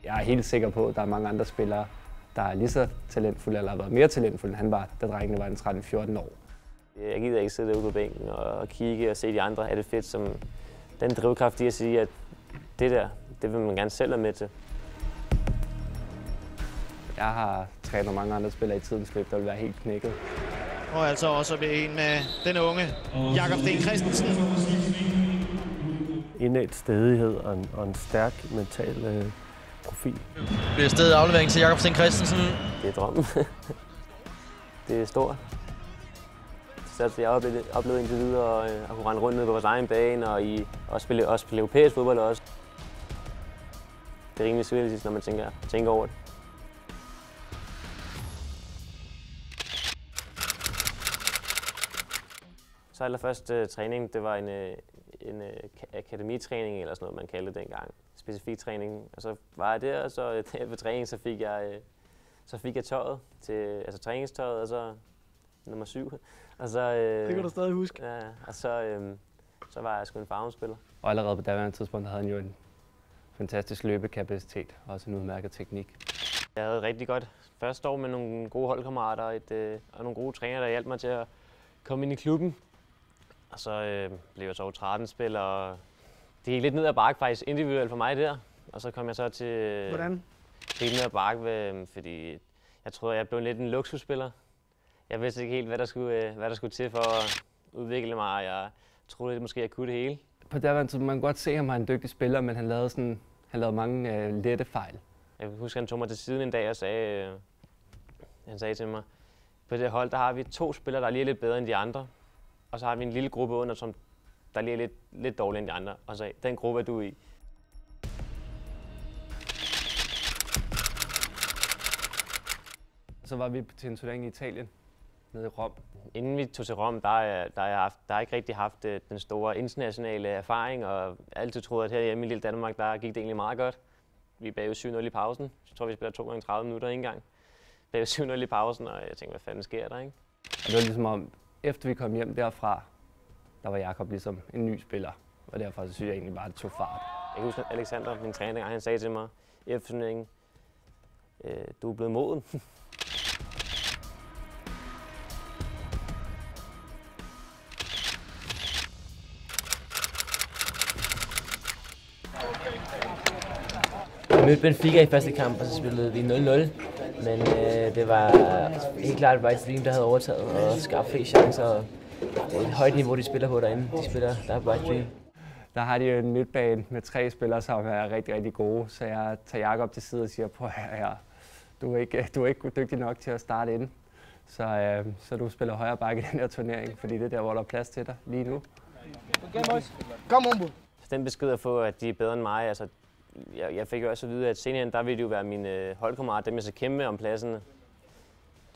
Jeg er helt sikker på, at der er mange andre spillere, der er lige så talentfulde eller har været mere talentfulde, end han var, da drengene var en 13-14 år. Jeg gider ikke sidde derude på bænken og kigge og se de andre. Er det fedt som den drivkraft i at sige, at det der, det vil man gerne selv være med til. Jeg har trænet mange andre spillere i tidens løb, der vil være helt knækket. Og altså også en med den unge Jakob Sten Christensen. Indædt stædighed og en stærk mental profil. Det bliver stedet aflevering til Jakob Sten Christensen. Det er drømmen. Det er stort. Så jeg har oplevet indtil videre at kunne rende rundt ned på vores egen bane og spille europæisk fodbold også. Det er rimelig svært, når man tænker over det. Så allerførste træning, det var en akademitræning eller sådan noget, man kaldte det dengang. Specifik træning. Og så var jeg der, og så ved træning, så fik jeg tøjet, altså træningstøjet, og så nummer 7. Og så, det kan du stadig huske. Ja, og så var jeg sgu en farvespiller. Og allerede på daværende tidspunkt havde han jo en fantastisk løbekapacitet og også en udmærket teknik. Jeg havde rigtig godt første år med nogle gode holdkammerater og nogle gode trænere, der hjalp mig til at komme ind i klubben. Og så blev jeg så 13-spiller, og det gik lidt ned ad bakke faktisk individuelt for mig der. Og så kom jeg så til... Hvordan? Det gik ned ad bakke, fordi jeg troede, jeg blev lidt en luksusspiller. Jeg vidste ikke helt, hvad der skulle til for at udvikle mig, og jeg troede lidt, måske jeg kunne det hele. På daværende tidspunkt, man kunne godt se, at han var en dygtig spiller, men han lavede mange lette fejl. Jeg husker, han tog mig til siden en dag og han sagde til mig, på det hold, der har vi 2 spillere, der er lige lidt bedre end de andre. Og så har vi en lille gruppe under, som der lige er lidt dårligere end de andre. Og så den gruppe er du i. Så var vi til en turnering i Italien, nede i Rom. Inden vi tog til Rom, der har jeg ikke rigtig haft den store internationale erfaring, og jeg altid troede, at her hjemme i lille Danmark, der gik det egentlig meget godt. Vi er bagud 7-0 i pausen. Jeg tror, vi spiller 2 gange 30 minutter en gang. Bagud 7-0 i pausen, og jeg tænkte, hvad fanden sker der, ikke? Og det var ligesom om, efter vi kom hjem derfra, der var Jakob ligesom en ny spiller. Og derfor så synes jeg egentlig bare, at det tog fart. Jeg husker Alexander, min træner, han sagde til mig efter turneringen, du er blevet moden. Vi mødte Benfica i første kamp, og så spillede vi 0-0. Men det var helt klart Right Dream, der havde overtaget og skabt flest chancer. Og det er et højt niveau, de spiller på derinde. Der er Right Dream. Der har de jo en midtbane med 3 spillere, som er rigtig, rigtig gode. Så jeg tager Jakob til side og siger, prøv her, du er ikke dygtig nok til at starte ind. Så du spiller højre bakke i den her turnering, fordi det er der, hvor der er plads til dig lige nu. Kom on, Den besked at få, at de er bedre end mig, altså jeg fik jo også at vide, at senere der ville det jo være mine holdkammerater, dem jeg skal kæmpe med om pladserne.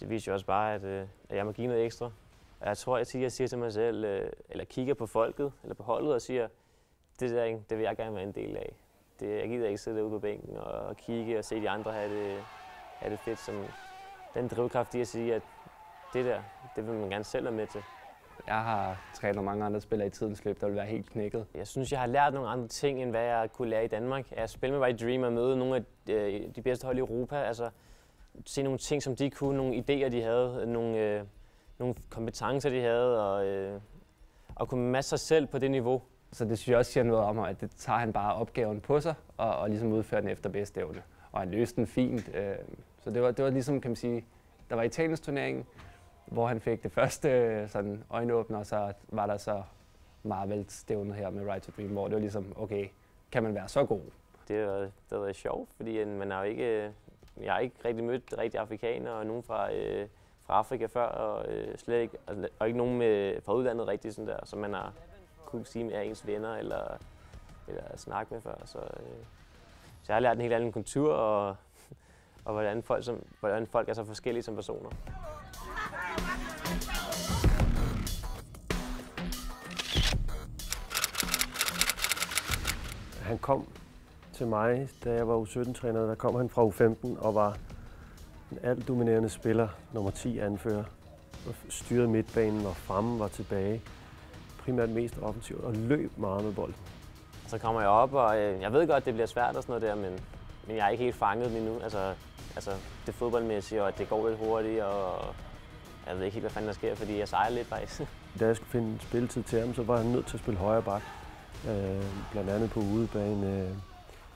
Det viser jo også bare, at jeg må give noget ekstra. Og jeg tror, jeg siger til mig selv, eller kigger på folket, eller på holdet og siger, det der, det vil jeg gerne være en del af. Jeg gider ikke sidde derude på bænken og kigge og se de andre have det fedt som den drivkraft i at sige, at det der, det vil man gerne selv være med til. Jeg har trænet mange andre spillere i tidens løb, der vil være helt knækket. Jeg synes, jeg har lært nogle andre ting, end hvad jeg kunne lære i Danmark. At spille med Right Dream og møde nogle af de bedste hold i Europa. Altså, se nogle ting, som de kunne, nogle idéer, de havde, nogle kompetencer, de havde, og kunne matche sig selv på det niveau. Så det synes jeg også siger noget om, at det tager han bare opgaven på sig og ligesom udfører den efter bedste evne. Og han løste den fint. Så det var ligesom, kan man sige, der var Italiens turnering, hvor han fik det første sådan øjenåbner, og så var der så Marvel-stævnet her med Right to Dream, hvor det var ligesom, okay, kan man være så god? Det har været sjovt, fordi jeg har ikke rigtig mødt rigtig afrikanere og nogen fra Afrika før, og slet ikke, og ikke nogen fra udlandet rigtig sådan der, som man har kunne sige er ens venner eller snakke med før. Så jeg har lært en helt anden kultur, og hvordan folk er så forskellige som personer. Han kom til mig, da jeg var U17-træner. Der kom han fra U15 og var en alt dominerende spiller, nummer 10 anfører. Og styrede midtbanen, og fremme var tilbage. Primært mest offensivt og løb meget med bolden. Så kommer jeg op, og jeg ved godt, det bliver svært og sådan noget der, men Men jeg er ikke helt fanget den endnu. Altså det fodboldmæssige, og at det går lidt hurtigt, og jeg ved ikke helt, hvad fanden der sker, fordi jeg sejler lidt faktisk. Da jeg skulle finde spilletid til ham, så var han nødt til at spille højre bak. Blandt andet på udebane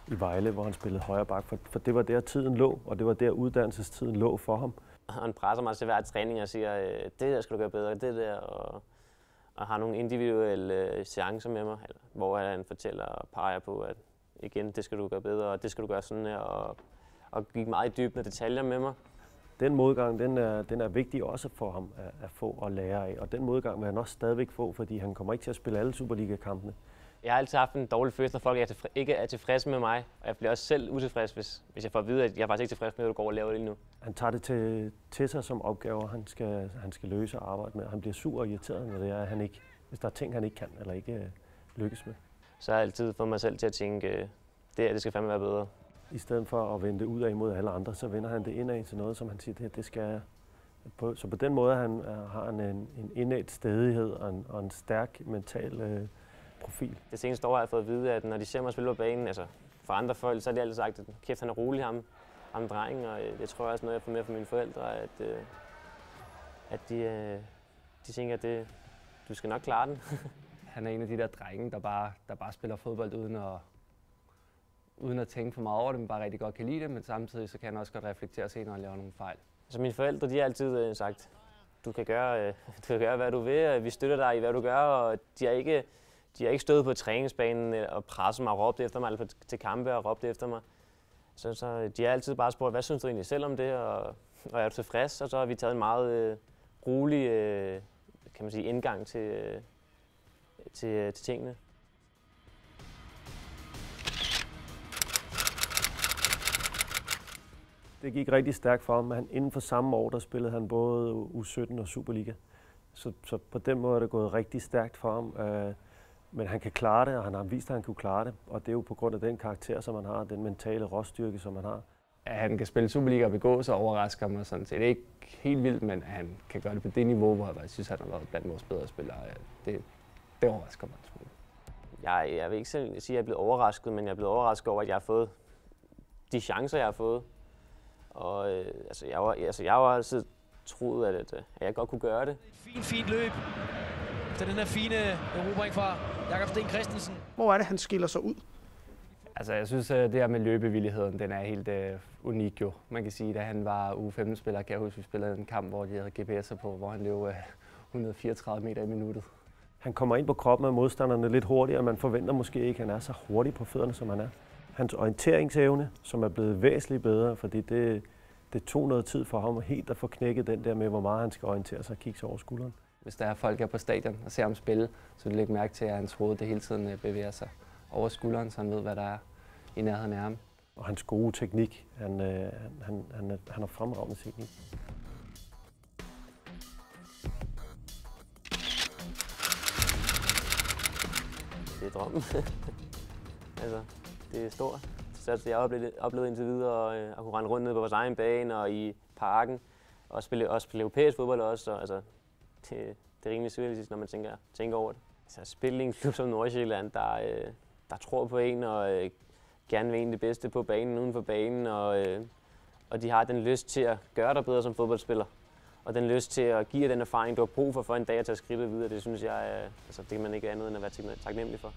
i Vejle, hvor han spillede højre bak. For det var der tiden lå, og det var der uddannelsestiden lå for ham. Han presser mig til hver træning og siger, det der skal du gøre bedre, det der, og har nogle individuelle seancer med mig, hvor han fortæller og peger på, at igen, det skal du gøre bedre, og det skal du gøre sådan her, og gik meget i dybden af detaljer med mig. Den modgang, den er vigtig også for ham at få og lære af, og den modgang vil han også stadigvæk få, fordi han kommer ikke til at spille alle Superliga-kampene. Jeg har altid haft en dårlig følelse, når folk ikke er tilfredse med mig, og jeg bliver også selv utilfreds, hvis jeg får at vide, at jeg er faktisk ikke tilfreds med, at du går og laver det lige nu. Han tager det til sig som opgaver, han skal løse og arbejde med. Han bliver sur og irriteret, når det er, hvis der er ting, han ikke kan eller ikke lykkes med. Så har jeg altid fået mig selv til at tænke, det skal fandme være bedre. I stedet for at vende det ud af imod alle andre, så vender han det indad til noget, som han siger, det skal jeg. Så på den måde har han en indædt stædighed og en stærk mental profil. Det seneste år har jeg fået at vide, at når de ser mig spille på banen, altså for andre folk, så har de altid sagt, at kæft, han er rolig, ham drengen, og det tror jeg også noget, jeg får med fra mine forældre, at de tænker, at du skal nok klare den. Han er en af de der drenge, der bare spiller fodbold uden at tænke for meget over det, men bare rigtig godt kan lide det, men samtidig så kan han også godt reflektere sig, når han laver nogle fejl. Så mine forældre, de har altid sagt, du kan gøre, hvad du vil, vi støtter dig i, hvad du gør, og de har ikke stået på træningsbanen og presset mig og råbt efter mig, eller til kampe og råbt efter mig. Så de har altid bare spurgt, hvad synes du egentlig selv om det, og er du tilfreds? Og så har vi taget en meget rolig kan man sige, indgang til tingene. Det gik rigtig stærkt for ham. Inden for samme år, der spillede han både U17 og Superliga. Så på den måde er det gået rigtig stærkt for ham. Men han kan klare det, og han har vist, at han kunne klare det. Og det er jo på grund af den karakter, som han har, den mentale råstyrke, som han har. At han kan spille Superliga og begå sig, overrasker mig sådan set. Det er ikke helt vildt, men han kan gøre det på det niveau, hvor jeg synes, han har været blandt vores bedre spillere. Det overrasker mig. Jeg vil ikke sige, at jeg er blevet overrasket, men jeg er blevet overrasket over, at jeg har fået de chancer, jeg har fået. Og jeg har altid troet, at jeg godt kunne gøre det. Fint løb til den her fine erobring fra Jakob Steen Christensen. Hvor er det, han skiller sig ud? Altså, jeg synes, at det her med løbevilligheden, den er helt unik jo. Man kan sige, da han var U15-spiller, kan jeg huske, vi spillede en kamp, hvor de havde GPS'er på, hvor han løb 134 meter i minuttet. Han kommer ind på kroppen af modstanderne lidt hurtigere, og man forventer måske ikke, at han er så hurtig på fødderne, som han er. Hans orienteringsevne, som er blevet væsentligt bedre, fordi det tog noget tid for ham helt at få knækket den der med, hvor meget han skal orientere sig og kigge sig over skulderen. Hvis der er folk her på stadion og ser ham spille, så vil de lægge mærke til, at hans hoved det hele tiden bevæger sig over skulderen, så han ved, hvad der er i nærheden af ham. Og hans gode teknik, han har fremragende teknik. Det er drømmen. Altså, det er stort. Så jeg har oplevet indtil videre at kunne rende rundt ned på vores egen bane og i parken og spille europæisk fodbold også. Så, altså, det er rimelig surrealistisk, når man tænker over det. Så at spille i en klub som Nordsjælland, der tror på en og gerne vil en det bedste på banen, uden for banen, og de har den lyst til at gøre dig bedre som fodboldspiller. Og den lyst til at give dig den erfaring, du har brug for en dag at tage skridtet videre, det synes jeg, det er man ikke andet end at være taknemmelig for.